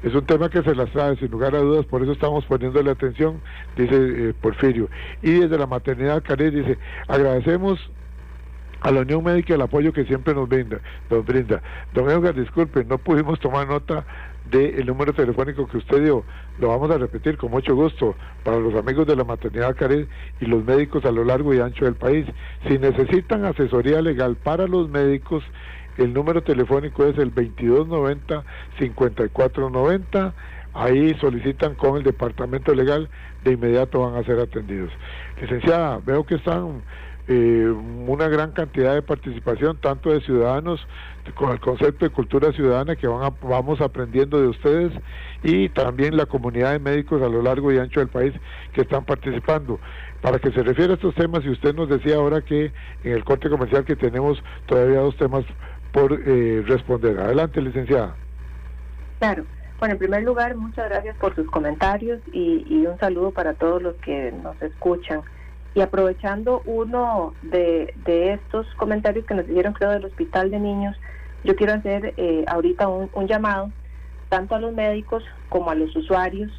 es un tema que se las trae sin lugar a dudas, por eso estamos poniéndole atención, dice Porfirio. Y desde la maternidad Caret dice, agradecemos a la Unión Médica el apoyo que siempre nos brinda. Don Edgar, disculpe, no pudimos tomar nota del número telefónico que usted dio, lo vamos a repetir con mucho gusto para los amigos de la maternidad Caret y los médicos a lo largo y ancho del país. Si necesitan asesoría legal para los médicos, el número telefónico es el 2290-5490, ahí solicitan con el departamento legal, de inmediato van a ser atendidos. Licenciada, veo que están una gran cantidad de participación, tanto de ciudadanos con el concepto de cultura ciudadana que vamos aprendiendo de ustedes, y también la comunidad de médicos a lo largo y ancho del país que están participando. Para que se refiera a estos temas, y usted nos decía ahora que en el corte comercial que tenemos todavía 2 temas por responder. Adelante, licenciada. Claro. Bueno, en primer lugar, muchas gracias por sus comentarios y un saludo para todos los que nos escuchan. Y aprovechando uno de estos comentarios que nos hicieron, creo, del Hospital de Niños, yo quiero hacer ahorita un llamado tanto a los médicos como a los usuarios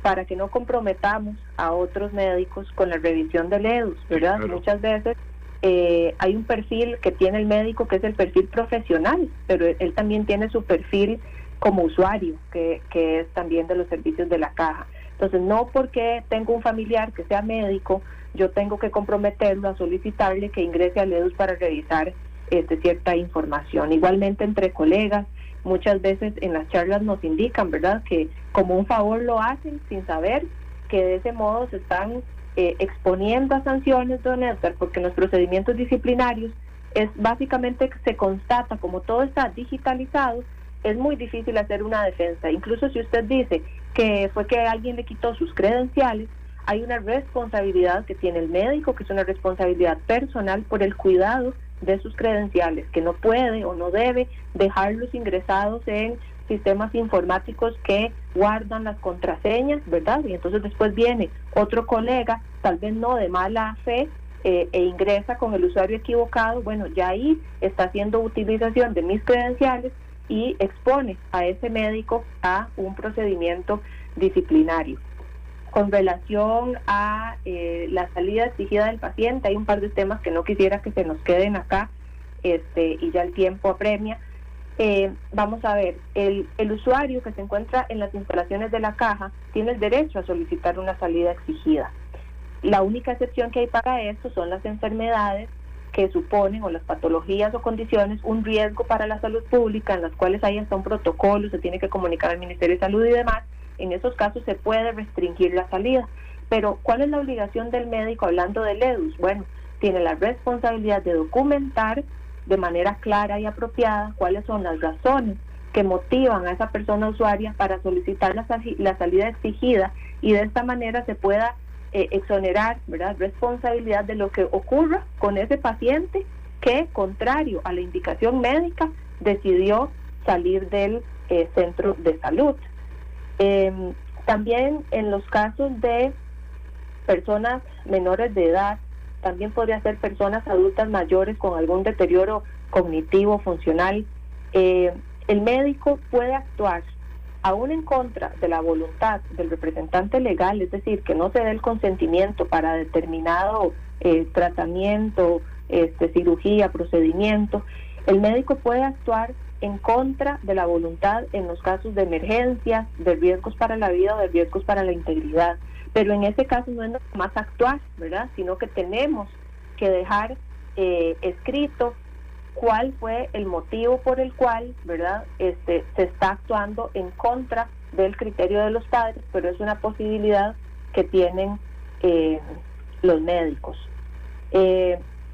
para que no comprometamos a otros médicos con la revisión del EDUS, ¿verdad? Claro. Muchas veces hay un perfil que tiene el médico que es el perfil profesional, pero él también tiene su perfil como usuario, que es también de los servicios de la caja. Entonces, no porque tengo un familiar que sea médico, yo tengo que comprometerlo a solicitarle que ingrese al EDUS para revisar cierta información. Igualmente entre colegas, muchas veces en las charlas nos indican, ¿verdad?, que como un favor lo hacen sin saber que de ese modo se están exponiendo a sanciones, don Edgar, porque en los procedimientos disciplinarios es básicamente que se constata, como todo está digitalizado, es muy difícil hacer una defensa. Incluso si usted dice que fue que alguien le quitó sus credenciales, hay una responsabilidad que tiene el médico, que es una responsabilidad personal por el cuidado de sus credenciales, que no puede o no debe dejarlos ingresados en sistemas informáticos que guardan las contraseñas, ¿verdad? Y entonces después viene otro colega, tal vez no de mala fe, e ingresa con el usuario equivocado. Bueno, ya ahí está haciendo utilización de mis credenciales y expone a ese médico a un procedimiento disciplinario. Con relación a la salida exigida del paciente, hay un par de temas que no quisiera que se nos queden acá, y ya el tiempo apremia. Vamos a ver, el usuario que se encuentra en las instalaciones de la caja tiene el derecho a solicitar una salida exigida. La única excepción que hay para esto son las enfermedades que suponen, o las patologías o condiciones, un riesgo para la salud pública, en las cuales hay hasta un protocolo, se tiene que comunicar al Ministerio de Salud y demás. En esos casos se puede restringir la salida. Pero ¿cuál es la obligación del médico hablando del EDUS? Bueno, tiene la responsabilidad de documentar de manera clara y apropiada cuáles son las razones que motivan a esa persona usuaria para solicitar la salida exigida, y de esta manera se pueda exonerar, ¿verdad?, responsabilidad de lo que ocurra con ese paciente que, contrario a la indicación médica, decidió salir del centro de salud. También en los casos de personas menores de edad, también podría ser personas adultas mayores con algún deterioro cognitivo, funcional. El médico puede actuar aún en contra de la voluntad del representante legal, es decir, que no se dé el consentimiento para determinado tratamiento, cirugía, procedimiento. El médico puede actuar en contra de la voluntad en los casos de emergencias, de riesgos para la vida o de riesgos para la integridad. Pero en ese caso no es nada más actuar, ¿verdad?, sino que tenemos que dejar escrito cuál fue el motivo por el cual, ¿verdad?, se está actuando en contra del criterio de los padres, pero es una posibilidad que tienen los médicos.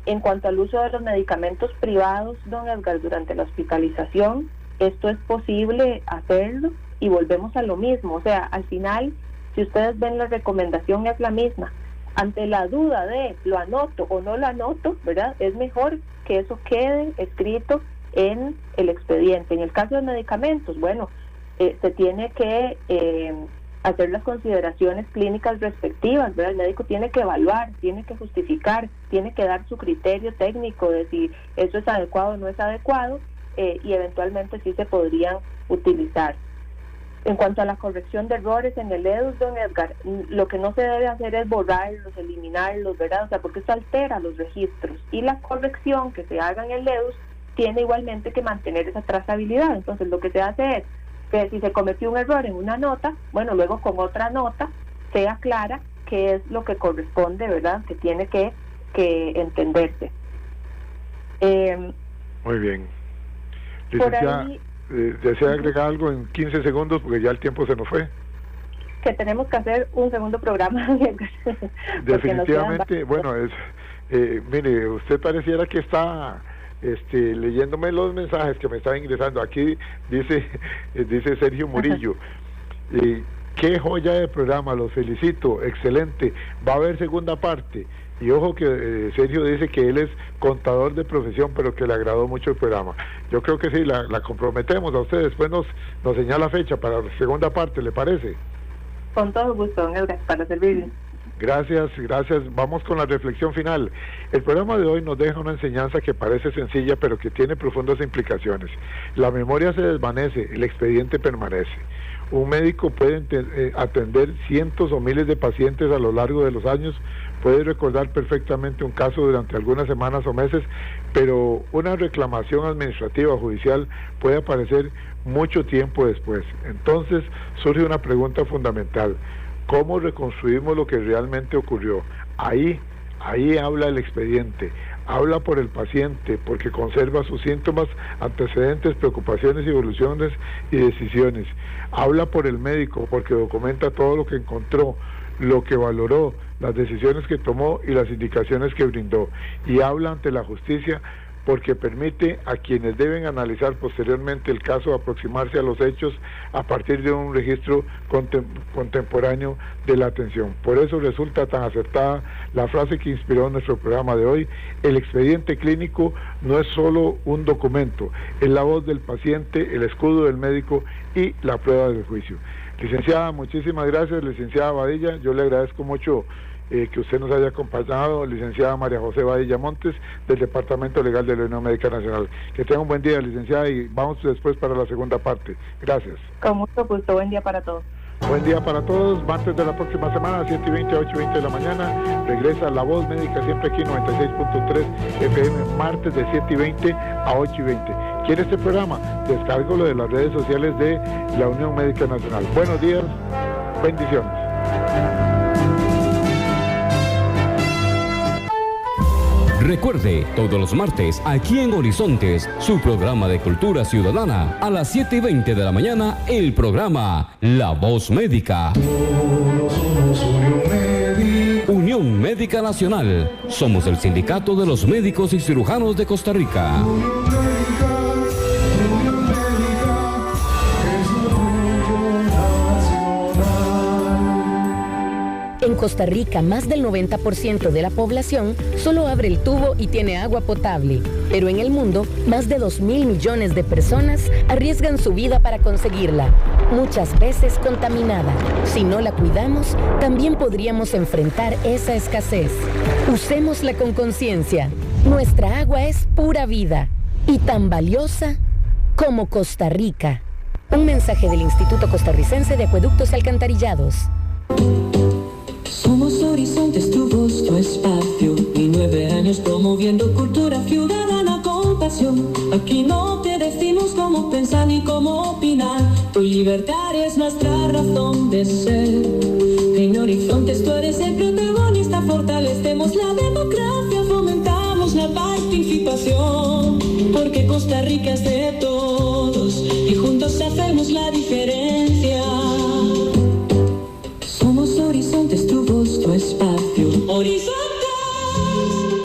En cuanto al uso de los medicamentos privados, don Edgar, durante la hospitalización, esto es posible hacerlo, y volvemos a lo mismo. O sea, al final, si ustedes ven, la recomendación es la misma. Ante la duda de lo anoto o no lo anoto, ¿verdad?, es mejor que eso quede escrito en el expediente. En el caso de medicamentos, bueno, se tiene que hacer las consideraciones clínicas respectivas, ¿verdad? El médico tiene que evaluar, tiene que justificar, tiene que dar su criterio técnico de si eso es adecuado o no es adecuado, y eventualmente sí se podrían utilizar. En cuanto a la corrección de errores en el EDUS, don Edgar, lo que no se debe hacer es borrarlos, eliminarlos, ¿verdad? O sea, porque eso altera los registros, y la corrección que se haga en el EDUS tiene igualmente que mantener esa trazabilidad. Entonces lo que se hace es que si se cometió un error en una nota, bueno, luego con otra nota se aclara qué es lo que corresponde, ¿verdad?, que tiene que entenderse. Muy bien. Licenciada, ¿desea agregar algo en 15 segundos? Porque ya el tiempo se nos fue. Que tenemos que hacer un segundo programa. Definitivamente, bueno, mire, usted pareciera que está leyéndome los mensajes que me están ingresando. Aquí dice Sergio Murillo, qué joya de programa, los felicito, excelente, va a haber segunda parte. Y ojo que Sergio dice que él es contador de profesión, pero que le agradó mucho el programa. Yo creo que sí, la comprometemos a usted, después nos señala fecha para la segunda parte, ¿le parece? Con todo gusto, don Edgar, para servirle. Gracias. Vamos con la reflexión final. El programa de hoy nos deja una enseñanza que parece sencilla, pero que tiene profundas implicaciones. La memoria se desvanece, el expediente permanece. Un médico puede atender cientos o miles de pacientes a lo largo de los años, puede recordar perfectamente un caso durante algunas semanas o meses, pero una reclamación administrativa o judicial puede aparecer mucho tiempo después. Entonces surge una pregunta fundamental: ¿cómo reconstruimos lo que realmente ocurrió? Ahí habla el expediente, habla por el paciente, porque conserva sus síntomas, antecedentes, preocupaciones, evoluciones y decisiones. Habla por el médico, porque documenta todo lo que encontró, lo que valoró, las decisiones que tomó y las indicaciones que brindó. Y habla ante la justicia, porque permite a quienes deben analizar posteriormente el caso aproximarse a los hechos a partir de un registro contemporáneo de la atención. Por eso resulta tan acertada la frase que inspiró nuestro programa de hoy: el expediente clínico no es solo un documento, es la voz del paciente, el escudo del médico y la prueba del juicio. Licenciada, muchísimas gracias. Licenciada Badilla, yo le agradezco mucho que usted nos haya acompañado. Licenciada María José Badilla Montes, del Departamento Legal de la Unión Médica Nacional. Que tenga un buen día, licenciada, y vamos después para la segunda parte. Gracias. Con mucho gusto, buen día para todos. Buen día para todos. Martes de la próxima semana, 7:20 a 8:20 de la mañana, regresa La Voz Médica, siempre aquí 96.3 FM, martes de 7:20 a 8:20. ¿Quiere este programa? Descárgalo de las redes sociales de la Unión Médica Nacional. Buenos días, bendiciones. Recuerde, todos los martes, aquí en Horizontes, su programa de cultura ciudadana, a las 7:20 de la mañana, el programa La Voz Médica. Todos somos Unión Médica. Unión Médica Nacional. Somos el sindicato de los médicos y cirujanos de Costa Rica. Unión Médica es orgullo nacional. En Costa Rica, más del 90% de la población solo abre el tubo y tiene agua potable. Pero en el mundo, más de 2.000 millones de personas arriesgan su vida para conseguirla, muchas veces contaminada. Si no la cuidamos, también podríamos enfrentar esa escasez. Usémosla con conciencia. Nuestra agua es pura vida y tan valiosa como Costa Rica. Un mensaje del Instituto Costarricense de Acueductos y Alcantarillados. Somos Horizontes, tu voz, tu espacio, y 9 años promoviendo cultura ciudadana con pasión. Aquí no te decimos cómo pensar ni cómo opinar, tu libertad es nuestra razón de ser. En Horizontes tú eres el protagonista, fortalecemos la democracia, fomentamos la participación, porque Costa Rica es de